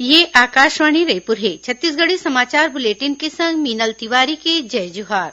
ये आकाशवाणी रायपुर है। छत्तीसगढ़ी समाचार बुलेटिन के संग मीनल तिवारी के जय जोहार।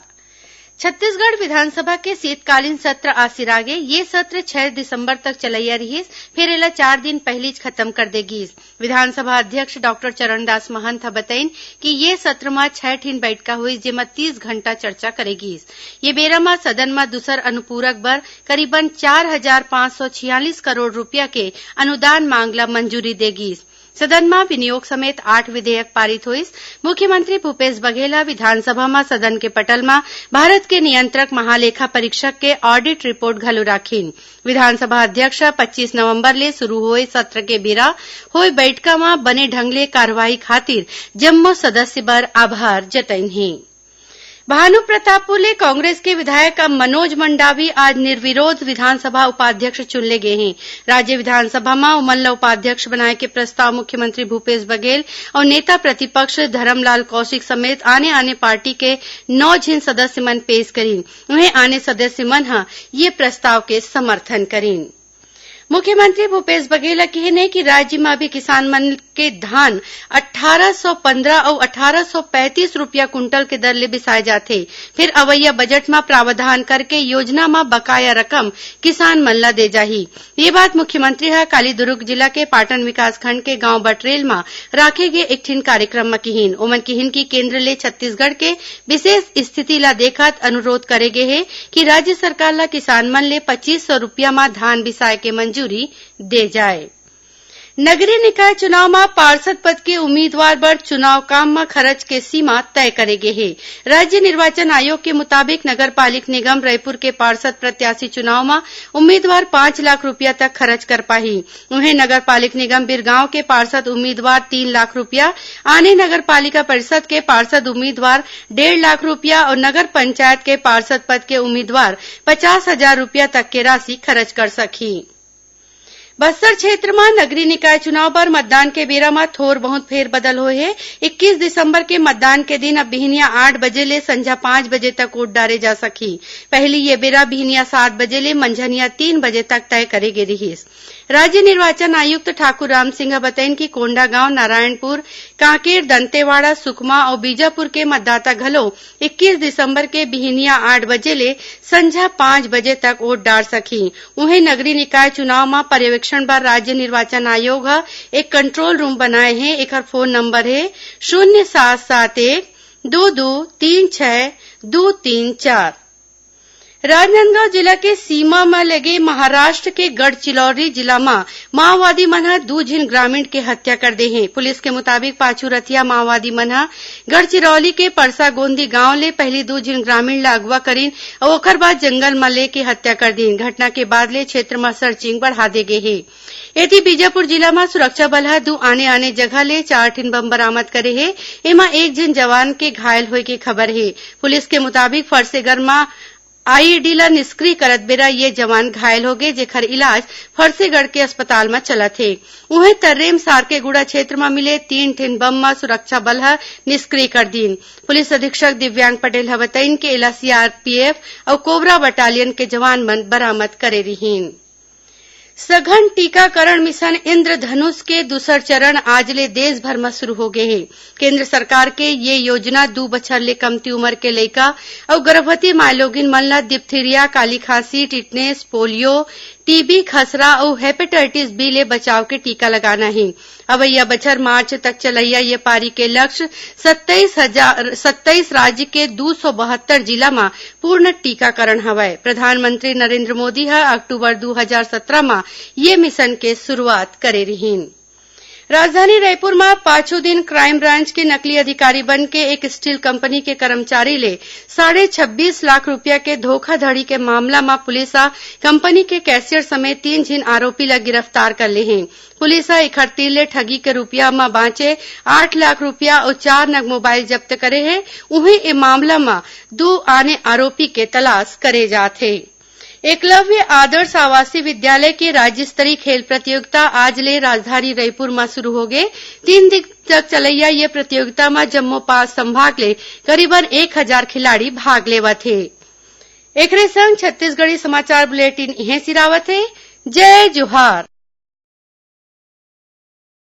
छत्तीसगढ़ विधानसभा के शीतकालीन सत्र आज सिरागे। ये सत्र 6 दिसंबर तक चलैया रहीस, फिर एला 4 दिन पहिलीच खत्म कर देगीस। विधानसभा अध्यक्ष डॉक्टर चरणदास महंत ह बताइन कि ये सत्र म 6 ठिन बैठका होइस, जेमा 30 घंटा चर्चा करेगीस। ये बेरा म सदन म दूसर अनुपूरक बर करीबन 4,546 करोड़ रूपया के अनुदान मांग ल मंजूरी देगीस। सदन में विनियोग समेत 8 विधेयक पारित होइस। मुख्यमंत्री भूपेश बघेल विधानसभा में सदन के पटल में भारत के नियंत्रक महालेखा परीक्षक के ऑडिट रिपोर्ट घलो राखिन। विधानसभा अध्यक्ष 25 नवंबर ले शुरू होए सत्र के बेरा होए बैठका में बने ढंग ले कार्यवाही खातिर जम्मो सदस्य बर आभार जतइन हे। भानुप्रतापपुर ले कांग्रेस के विधायक मनोज मंडावी आज निर्विरोध विधानसभा उपाध्यक्ष चुनले गए हैं। राज्य विधानसभा में उमन ल उपाध्यक्ष बनाए के प्रस्ताव मुख्यमंत्री भूपेश बघेल और नेता प्रतिपक्ष धरमलाल कौशिक समेत आने आने पार्टी के 9 झिन सदस्य मन पेश करीन। उन्हें आने सदस्य मन ह ये प्रस्ताव के समर्थन करीन। मुख्यमंत्री भूपेश बघेल कहने कि राज्य में अभी किसान मन के धान 1815 और 1835 रुपया कुंटल के दर ले बिसाए जाथे। फिर अवैया बजट में प्रावधान करके योजना में बकाया रकम किसान मन ला दे जाही। ये बात मुख्यमंत्री ह कालीदुर्ग जिला के पाटन विकासखंड के गांव बटरेल में राखे गए एक ठिन कार्यक्रम में किहिन। ओमन किहिन की केंद्र ले छत्तीसगढ़ के विशेष स्थिति ला देखत अनुरोध करे गे हे कि राज्य सरकार ला किसान मन ले 2500 रुपया में धान बिसाए के मंजूरी दे जाए। नगरीय निकाय चुनाव में पार्षद पद के उम्मीदवार बर चुनाव काम में खर्च के सीमा तय करे गे हे। राज्य निर्वाचन आयोग के मुताबिक नगर पालिक निगम रायपुर के पार्षद प्रत्याशी चुनाव में उम्मीदवार 5 लाख रुपया तक खर्च कर पाही। उन्हें नगर पालिक निगम बिरगांव के पार्षद उम्मीदवार 3 लाख रुपया, आने नगर पालिका परिषद के पार्षद उम्मीदवार 1.5 लाख रुपया और नगर पंचायत के पार्षद पद के उम्मीदवार 50,000 रुपया तक के राशि खर्च कर सकी। बस्तर क्षेत्र में नगरीय निकाय चुनाव पर मतदान के बेरा में थोर बहुत फेर बदल होए है। 21 दिसंबर के मतदान के दिन अब बिहनिया 8 बजे ले संझा 5 बजे तक वोट डाले जा सकी। पहली ये बेरा बिहनिया 7 बजे ले मंझनिया 3 बजे तक तय करे गे रहीस। राज्य निर्वाचन आयुक्त ठाकुर राम सिंह बताइन कि कोंडागांव, नारायणपुर, कांकेर, दंतेवाड़ा, सुकमा और बीजापुर के मतदाता घलो 21 दिसंबर के बिहनिया 8 बजे ले संझा 5 बजे तक वोट डाल सकी। उन्हें नगरीय निकाय चुनाव में पर्यवेक्षण बर राज्य निर्वाचन आयोग एक कंट्रोल रूम बनाए हैं। एक फोन नंबर है 0771 2236 234। राजनांदगांव जिला के सीमा में लगे महाराष्ट्र के गढ़चिरौली जिला में माओवादी मन 2 झिन ग्रामीण के हत्या कर दे हैं। पुलिस के मुताबिक पाछू रतिया माओवादी मन गढ़चिरौली के परसा गोंदी गांव ले पहली 2 झिन ग्रामीण ला अगवा करीन और ओकर बाद जंगल में लेके हत्या कर दीन। घटना के बाद ले क्षेत्र में सर्चिंग बढ़ा दे गे हे। एती बीजापुर जिला में सुरक्षा बल ह 2 आने जगह ले 4 ठिन बम बरामद करे हे। एमा 1 झिन जवान के घायल होए के खबर है। पुलिस के मुताबिक फरसेगर में आईईडी ला निष्क्रिय करत बेरा ये जवान घायल हो गए, जेखर इलाज फरसेगढ़ के अस्पताल में चलत हे। उन्हें तर्रेम सारकेगुड़ा क्षेत्र में मिले 3 ठिन बम में सुरक्षा बल ह निष्क्रिय कर दीन। पुलिस अधीक्षक दिव्यांग पटेल ह बताइन के एला सीआरपीएफ और कोबरा बटालियन के जवान मन बरामद करे रहीन। सघन टीकाकरण मिशन इंद्रधनुष के दूसर चरण आज ले देश भर में शुरू हो गए हैं। केंद्र सरकार के ये योजना 2 बछर ले कमती उम्र के लइका और गर्भवती मायलोगिन मन ला डिप्थीरिया, काली खांसी, टिटनेस, पोलियो, टीबी, खसरा और हेपेटाइटिस बी ले बचाव के टीका लगाना है। अवैया बछर मार्च तक चलैया ये पारी के लक्ष्य 27 राज्य के 272 जिला में पूर्ण टीकाकरण हवय। प्रधानमंत्री नरेंद्र मोदी ह अक्टूबर 2017 में ये मिशन के शुरुआत करे रहीन। राजधानी रायपुर में 5 दिन क्राइम ब्रांच के नकली अधिकारी बन के एक स्टील कंपनी के कर्मचारी ले 26.5 लाख रुपया के धोखाधड़ी के मामला में पुलिस कंपनी के कैशियर समेत 3 झिन आरोपी ला गिरफ्तार कर ले हैं। पुलिस 31 ले ठगी के रुपया में बांचे 8 लाख रुपया और 4 नग मोबाइल जब्त करे हैं। उन्हें ए मामला में 2 आने आरोपी के तलाश करे जाथे। एकलव्य आदर्श आवासीय विद्यालय के राज्य स्तरीय खेल प्रतियोगिता आज ले राजधानी रायपुर में शुरू हो गए। 3 दिन तक चलैया ये प्रतियोगिता में जम्मू पास संभाग ले करीबन 1000 खिलाड़ी भाग लेवत हे। एकरे संग छत्तीसगढ़ी समाचार बुलेटिन इहें सिरावत है। जय जोहार।